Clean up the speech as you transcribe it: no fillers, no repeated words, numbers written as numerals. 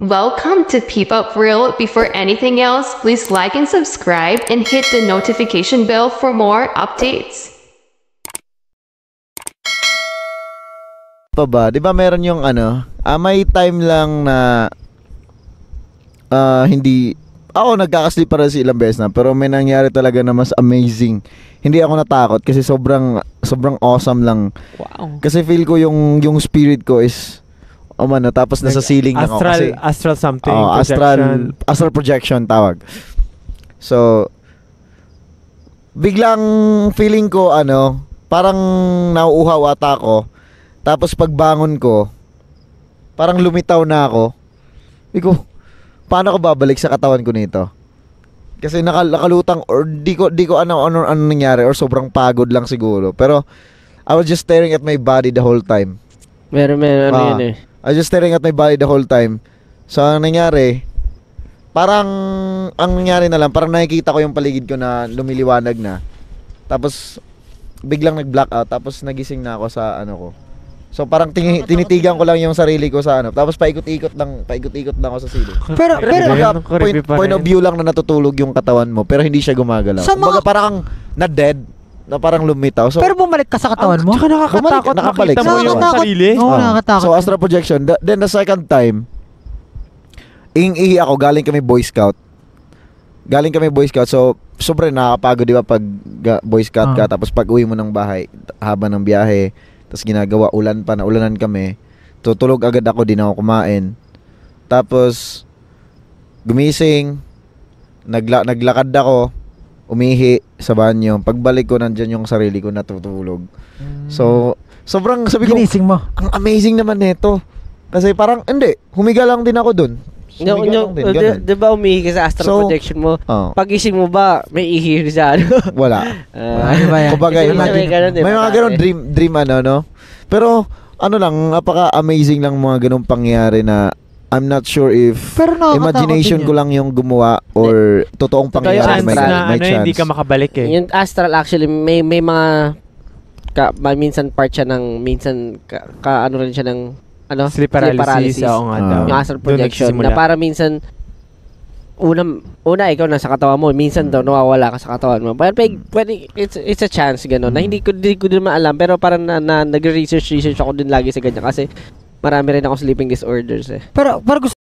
Welcome to Peep Up Real. Before anything else, please like and subscribe and hit the notification bell for more updates. Pa ba? 'Di ba meron yung may time lang na hindi ako nagkakasleep para sa ilang beses na, pero may nangyari talaga na mas amazing. Hindi ako natakot kasi sobrang awesome lang. Wow. Kasi feel ko yung spirit ko is tapos nasa ceiling lang ako kasi astral something, astral projection tawag. So biglang feeling ko parang nauuhaw ata ako. Tapos pagbangon ko, parang lumitaw na ako. Iko, paano ko babalik sa katawan ko nito? Kasi nakalutang or di ko ano nangyari or sobrang pagod lang siguro. Pero I was just staring at my body the whole time. Meron yun eh. I was just staring at my body the whole time. So ang nangyari, parang parang nakikita ko yung paligid ko na lumiliwanag na. Tapos biglang nag-blackout, tapos nagising na ako sa ko. So parang tinitigan ko lang yung sarili ko sa tapos paikot-ikot lang ako sa silid. Pero point of view lang na natutulog yung katawan mo pero hindi siya gumagalaw. Kumbaga parang na-dead, na parang lumitaw. So, pero bumalik ka sa katawan mo? Tsaka nakakatakot nakabalik. makita mo yung sarili. Oo, nakakatakot. So astral projection. Then the second time, ihi ako, galing kami Boy Scout. So sobrang nakakapagod, di ba, pag Boy Scout ka, tapos pag uwi mo ng bahay, haba ng biyahe, tapos ginagawa, ulanan kami, tutulog agad ako, di na ako kumain. Tapos gumising, naglakad ako, umihi sa banyo. Pagbalik ko, nandyan yung sarili ko natutulog. So sobrang sabi ko, ginising mo. ang amazing naman nito. Kasi parang humiga lang din ako dun. Di ba umihi ka sa astral projection mo? Pagising mo ba, may ihi sa Wala. Ano ba yan? Kumbaga, may mga ganun dream no? Pero lang, napaka-amazing lang mga ganung pangyayari na I'm not sure if imagination ko lang yung gumawa or totoong pangyayari may chance. Hindi ka makabalik eh. Yung astral actually may mga minsan part siya ng minsan rin siya ng sleep paralysis. Oo nga daw. Yung astral projection na para minsan una ikaw nasa katawan mo, minsan daw nawawala ka sa katawan mo. Pero pwede it's a chance gano'n na hindi ko din maalam, pero parang nagre-research ako din lagi sa ganyan kasi marami rin ako sleeping disorders eh. Pero gusto